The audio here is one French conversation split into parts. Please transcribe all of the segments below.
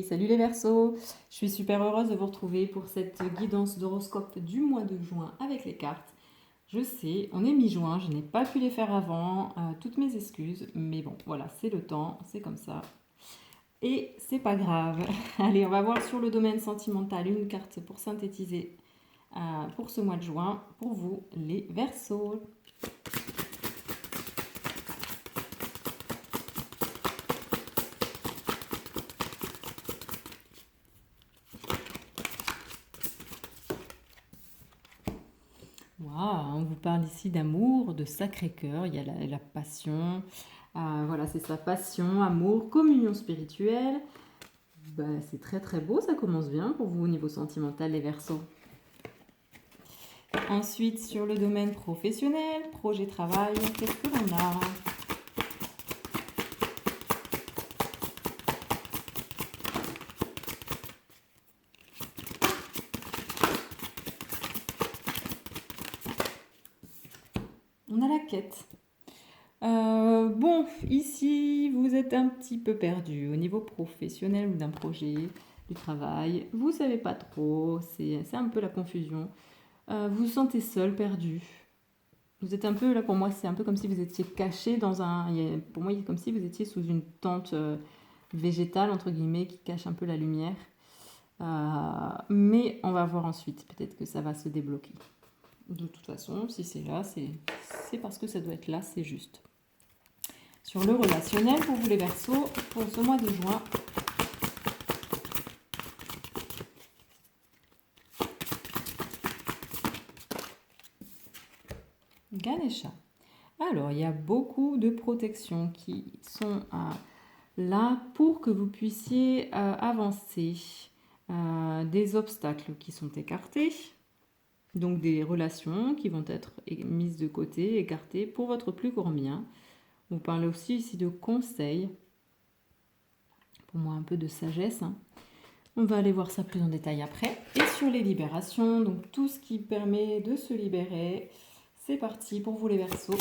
Salut les Verseaux, je suis super heureuse de vous retrouver pour cette guidance d'horoscope du mois de juin avec les cartes. Je sais, on est mi-juin, je n'ai pas pu les faire avant, toutes mes excuses, mais bon, voilà, c'est le temps, c'est comme ça. Et c'est pas grave. Allez, on va voir sur le domaine sentimental une carte pour synthétiser pour ce mois de juin, pour vous les Verseaux. Wow, on vous parle ici d'amour, de Sacré-Cœur, il y a la passion, voilà, c'est sa passion, amour, communion spirituelle. C'est très très beau, ça commence bien pour vous au niveau sentimental, les Verseaux. Ensuite, sur le domaine professionnel, projet travail, qu'est-ce que l'on a? On a la quête. Bon, ici, vous êtes un petit peu perdu au niveau professionnel ou d'un projet, du travail. Vous savez pas trop, c'est un peu la confusion. Vous vous sentez seul, perdu. Vous êtes un peu, là pour moi, c'est un peu comme si vous étiez caché dans pour moi, il est comme si vous étiez sous une tente végétale, entre guillemets, qui cache un peu la lumière. Mais on va voir ensuite, peut-être que ça va se débloquer. De toute façon, si c'est là, c'est parce que ça doit être là, c'est juste. Sur le relationnel, pour vous les Verseaux, pour ce mois de juin, Ganesha. Alors, il y a beaucoup de protections qui sont là pour que vous puissiez avancer. Des obstacles qui sont écartés, donc des relations qui vont être mises de côté, écartées pour votre plus grand bien. On parle aussi ici de conseils, pour moi un peu de sagesse. On va aller voir ça plus en détail après. Et sur les libérations, donc tout ce qui permet de se libérer, c'est parti pour vous les Verseaux.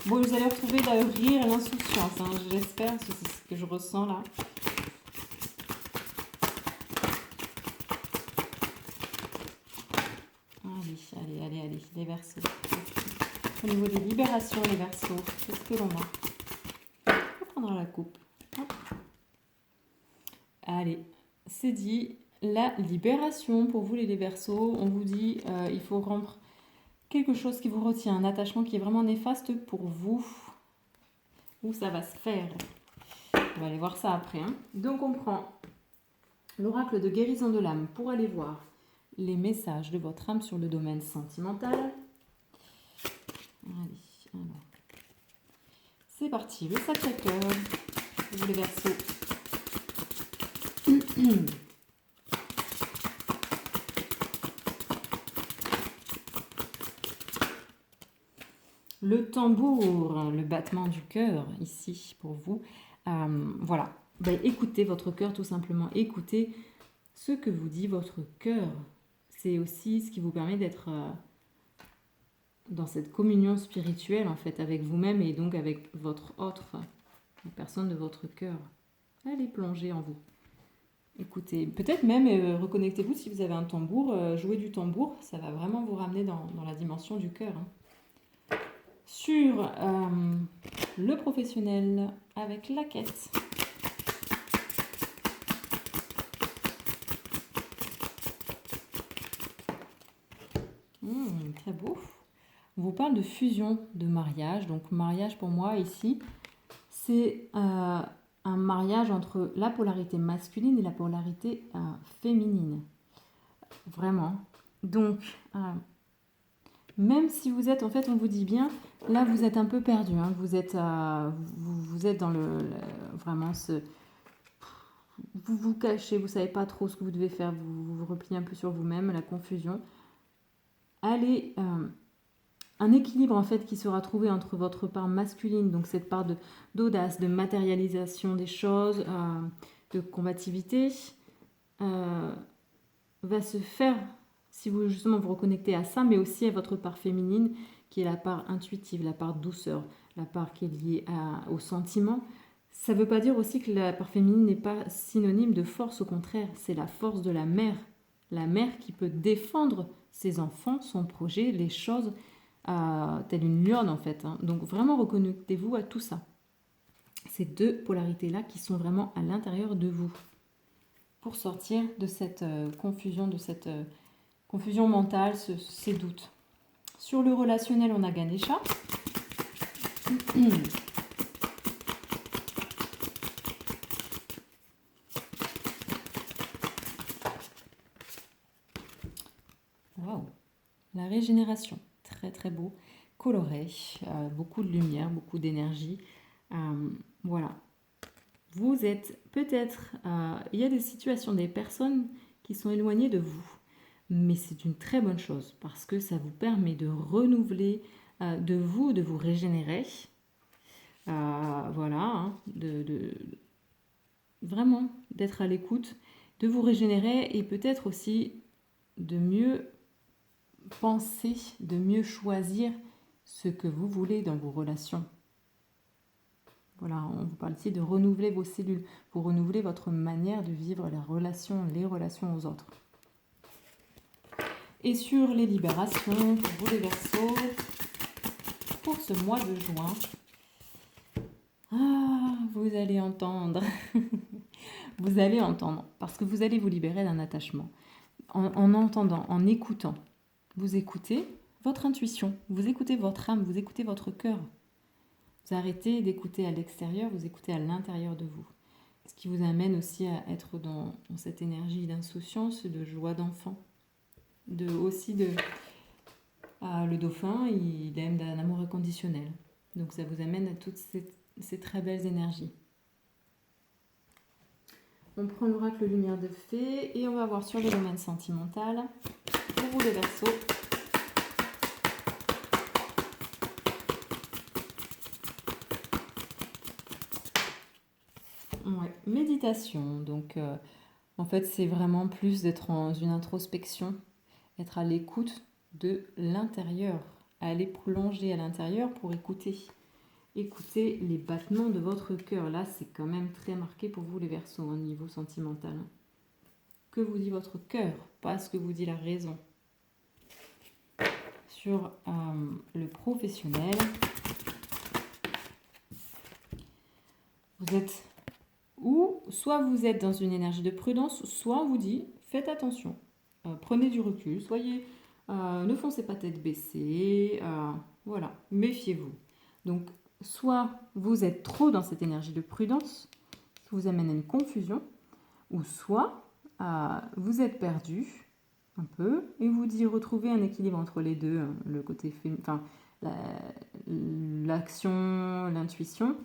Bon, vous allez retrouver le rire et l'insouciance, j'espère, parce que c'est ce que je ressens là. Allez, les Verseaux. Au niveau des libérations, les Verseaux, qu'est-ce que l'on a? On prendra la coupe. Hop. Allez, c'est dit, la libération pour vous les Verseaux. On vous dit, il faut rompre quelque chose qui vous retient, un attachement qui est vraiment néfaste pour vous. Où ça va se faire? On va aller voir ça après. Donc on prend l'oracle de guérison de l'âme pour aller voir les messages de votre âme sur le domaine sentimental. Allez, alors. C'est parti, le Sacré-Cœur, vous les Verseaux. Le tambour, le battement du cœur ici pour vous. Voilà, écoutez votre cœur tout simplement, écoutez ce que vous dit votre cœur. C'est aussi ce qui vous permet d'être dans cette communion spirituelle en fait avec vous-même et donc avec votre autre, la personne de votre cœur. Allez plonger en vous. Écoutez, peut-être même reconnectez-vous si vous avez un tambour, jouez du tambour, ça va vraiment vous ramener dans la dimension du cœur. Sur le professionnel avec la quête. Très beau. On vous parle de fusion, de mariage. Donc mariage pour moi ici, c'est un mariage entre la polarité masculine et la polarité féminine. Vraiment. Donc, même si vous êtes, en fait, on vous dit bien, là vous êtes un peu perdu. Vous êtes dans vraiment ce... Vous vous cachez, vous savez pas trop ce que vous devez faire, vous vous repliez un peu sur vous-même, la confusion. Allez... un équilibre en fait qui sera trouvé entre votre part masculine, donc cette part d'audace, de matérialisation des choses, de combativité, va se faire Si vous justement vous reconnectez à ça, mais aussi à votre part féminine, qui est la part intuitive, la part douceur, la part qui est liée au sentiment. Ça ne veut pas dire aussi que la part féminine n'est pas synonyme de force, au contraire, c'est la force de la mère. La mère qui peut défendre ses enfants, son projet, les choses, telle une lionne en fait. Hein. Donc vraiment reconnectez-vous à tout ça. Ces deux polarités-là qui sont vraiment à l'intérieur de vous. Pour sortir de cette confusion, de cette confusion mentale, ces doutes. Sur le relationnel, on a Ganesha. Wow. La régénération, très très beau, coloré, beaucoup de lumière, beaucoup d'énergie. Voilà. Vous êtes peut-être, il y a des situations, des personnes qui sont éloignées de vous, mais c'est une très bonne chose parce que ça vous permet de renouveler de vous régénérer. Voilà, hein, vraiment d'être à l'écoute, de vous régénérer et peut-être aussi de mieux penser, de mieux choisir ce que vous voulez dans vos relations. Voilà, on vous parle ici de renouveler vos cellules, pour renouveler votre manière de vivre les relations aux autres. Et sur les libérations, pour vous les Verseaux, pour ce mois de juin, vous allez entendre, vous allez entendre, parce que vous allez vous libérer d'un attachement. En entendant, en écoutant, vous écoutez votre intuition, vous écoutez votre âme, vous écoutez votre cœur. Vous arrêtez d'écouter à l'extérieur, vous écoutez à l'intérieur de vous. Ce qui vous amène aussi à être dans cette énergie d'insouciance, de joie d'enfant. Le dauphin, il aime un amour inconditionnel. Donc ça vous amène à toutes ces très belles énergies. On prend l'oracle lumière de fée et on va voir sur le domaine sentimental. Pour vous les Verseaux. Ouais, méditation. Donc en fait c'est vraiment plus d'être dans une introspection, être à l'écoute de l'intérieur, aller plonger à l'intérieur pour écouter les battements de votre cœur. Là, c'est quand même très marqué pour vous les Verseaux au niveau sentimental. Que vous dit votre cœur, pas ce que vous dit la raison. Sur le professionnel, vous êtes soit vous êtes dans une énergie de prudence, soit on vous dit faites attention, prenez du recul, ne foncez pas tête baissée, voilà, méfiez-vous. Donc soit vous êtes trop dans cette énergie de prudence qui vous amène à une confusion, ou soit vous êtes perdu un peu et vous dit retrouver un équilibre entre les deux, hein, le côté l'action, l'intuition,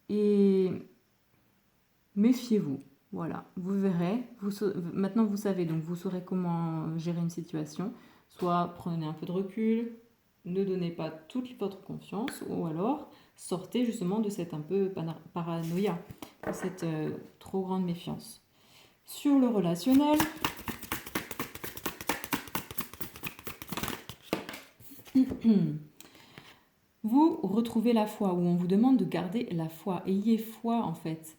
et méfiez-vous. Voilà, vous verrez, maintenant vous savez, donc vous saurez comment gérer une situation. Soit prenez un peu de recul, ne donnez pas toute votre confiance, ou alors sortez justement de cette un peu paranoïa, de cette trop grande méfiance. Sur le relationnel, vous retrouvez la foi, où on vous demande de garder la foi. Ayez foi en fait.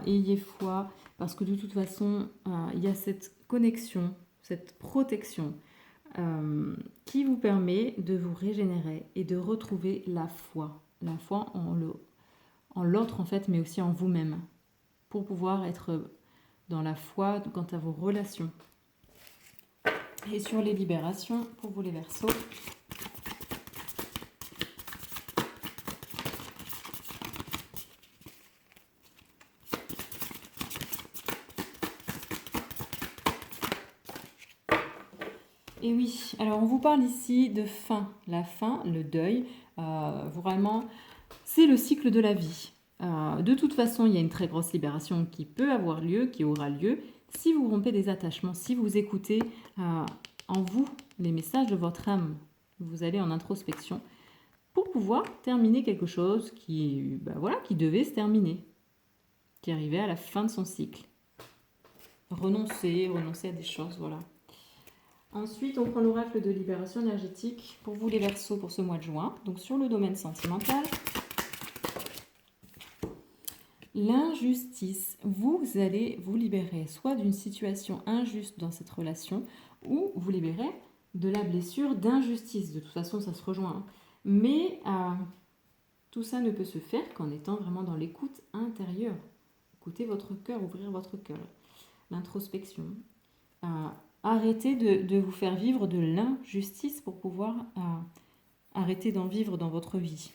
Ayez foi, parce que de toute façon, il y a cette connexion, cette protection qui vous permet de vous régénérer et de retrouver la foi. La foi en l'autre en fait, mais aussi en vous-même, pour pouvoir être dans la foi quant à vos relations. Et sur les libérations, pour vous les Verseaux, et oui, alors on vous parle ici de fin. La fin, le deuil, vraiment, c'est le cycle de la vie. De toute façon, il y a une très grosse libération qui peut avoir lieu, qui aura lieu, si vous rompez des attachements, si vous écoutez en vous les messages de votre âme. Vous allez en introspection pour pouvoir terminer quelque chose qui devait se terminer, qui arrivait à la fin de son cycle. Renoncer à des choses, voilà. Ensuite, on prend l'oracle de libération énergétique pour vous les Verseaux pour ce mois de juin. Donc sur le domaine sentimental, l'injustice, vous allez vous libérer soit d'une situation injuste dans cette relation ou vous libérer de la blessure d'injustice. De toute façon, ça se rejoint. Hein. Mais tout ça ne peut se faire qu'en étant vraiment dans l'écoute intérieure. Écoutez votre cœur, ouvrir votre cœur. L'introspection. Arrêtez de vous faire vivre de l'injustice pour pouvoir arrêter d'en vivre dans votre vie.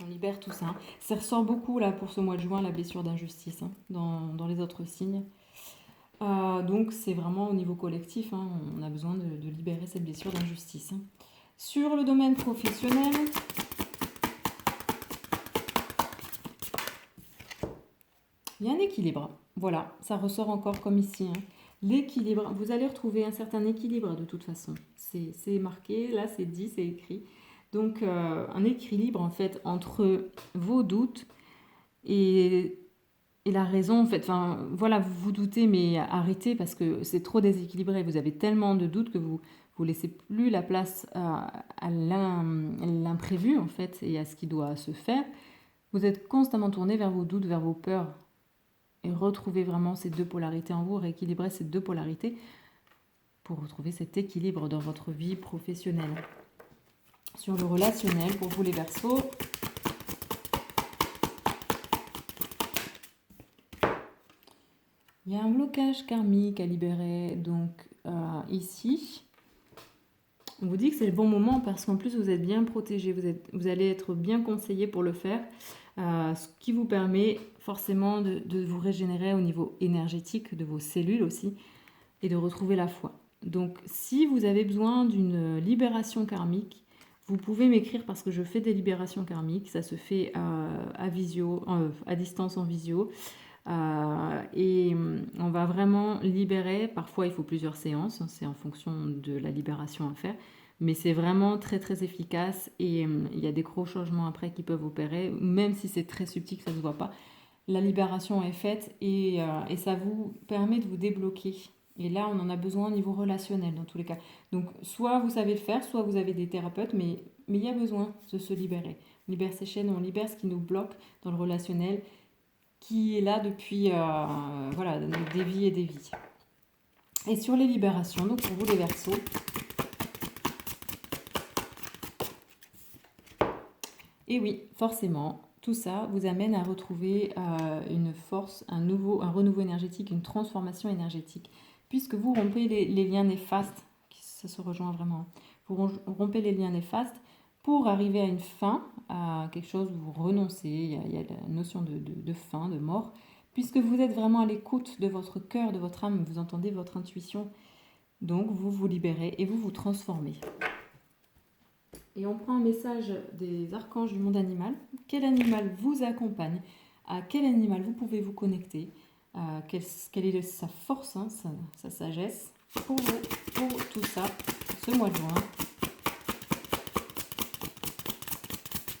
On libère tout ça. Hein. Ça ressort beaucoup là pour ce mois de juin, la blessure d'injustice hein, dans les autres signes. Donc c'est vraiment au niveau collectif, hein, on a besoin de libérer cette blessure d'injustice. Hein. Sur le domaine professionnel, il y a un équilibre. Voilà, ça ressort encore comme ici. Hein. L'équilibre, vous allez retrouver un certain équilibre de toute façon. C'est marqué, là c'est dit, c'est écrit. Donc un équilibre en fait entre vos doutes et la raison en fait. Enfin voilà, vous vous doutez mais arrêtez parce que c'est trop déséquilibré. Vous avez tellement de doutes que vous laissez plus la place à l'imprévu en fait et à ce qui doit se faire. Vous êtes constamment tourné vers vos doutes, vers vos peurs. Et retrouvez vraiment ces deux polarités en vous, rééquilibrer ces deux polarités pour retrouver cet équilibre dans votre vie professionnelle. Sur le relationnel, pour vous les Verseaux, il y a un blocage karmique à libérer. Donc ici, on vous dit que c'est le bon moment parce qu'en plus vous êtes bien protégé, vous allez être bien conseillé pour le faire, ce qui vous permet forcément de vous régénérer au niveau énergétique de vos cellules aussi et de retrouver la foi. Donc si vous avez besoin d'une libération karmique, vous pouvez m'écrire parce que je fais des libérations karmiques, ça se fait à distance en visio. Et on va vraiment libérer, parfois il faut plusieurs séances, c'est en fonction de la libération à faire, mais c'est vraiment très très efficace et il y a des gros changements après qui peuvent opérer, même si c'est très subtil, ça ne se voit pas. La libération est faite et ça vous permet de vous débloquer. Et là, on en a besoin au niveau relationnel dans tous les cas. Donc, soit vous savez le faire, soit vous avez des thérapeutes, mais il y a besoin de se libérer. On libère ces chaînes, on libère ce qui nous bloque dans le relationnel, qui est là depuis voilà, des vies et des vies. Et sur les libérations, donc pour vous les Verseaux, et oui, forcément, tout ça vous amène à retrouver une force, un renouveau énergétique, une transformation énergétique, puisque vous rompez les liens néfastes, ça se rejoint vraiment, vous rompez les liens néfastes pour arriver à une fin, à quelque chose où vous renoncez, il y a la notion de fin, de mort, puisque vous êtes vraiment à l'écoute de votre cœur, de votre âme, vous entendez votre intuition, donc vous vous libérez et vous vous transformez. Et on prend un message des archanges du monde animal. Quel animal vous accompagne? À quel animal vous pouvez vous connecter? Quelle est sa force, hein, sa sagesse pour vous, pour tout ça, ce mois de juin.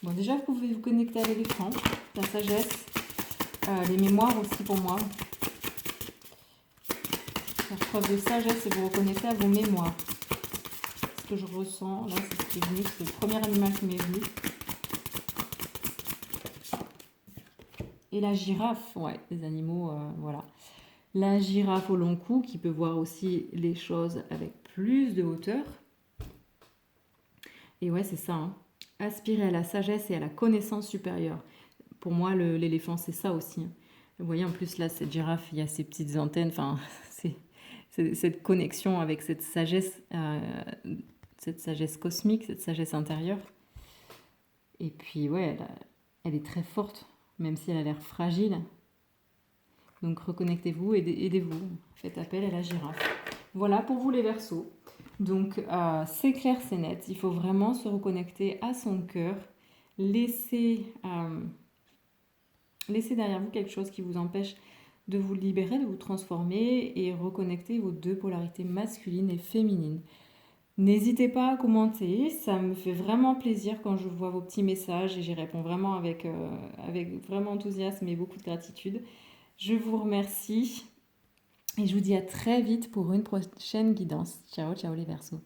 Bon, déjà, vous pouvez vous connecter à l'éléphant, la sagesse, les mémoires aussi pour moi. Faire preuve de sagesse et vous reconnecter à vos mémoires. Ce que je ressens, là, c'est ce qui est venu, c'est le premier animal qui m'est venu. Et la girafe, ouais, les animaux, voilà. La girafe au long cou qui peut voir aussi les choses avec plus de hauteur. Et ouais, c'est ça, hein. Aspirer à la sagesse et à la connaissance supérieure. Pour moi, l'éléphant, c'est ça aussi. Hein. Vous voyez, en plus, là, cette girafe, il y a ses petites antennes. Enfin, c'est cette connexion avec cette sagesse cosmique, cette sagesse intérieure. Et puis, ouais, elle est très forte, même si elle a l'air fragile. Donc, reconnectez-vous, aidez-vous. Faites appel à la girafe. Voilà pour vous, les Verseaux. Donc, c'est clair, c'est net. Il faut vraiment se reconnecter à son cœur. Laissez derrière vous quelque chose qui vous empêche de vous libérer, de vous transformer et reconnecter vos deux polarités masculines et féminines. N'hésitez pas à commenter, ça me fait vraiment plaisir quand je vois vos petits messages et j'y réponds vraiment avec vraiment enthousiasme et beaucoup de gratitude. Je vous remercie Et je vous dis à très vite pour une prochaine guidance. Ciao, ciao les Verseaux.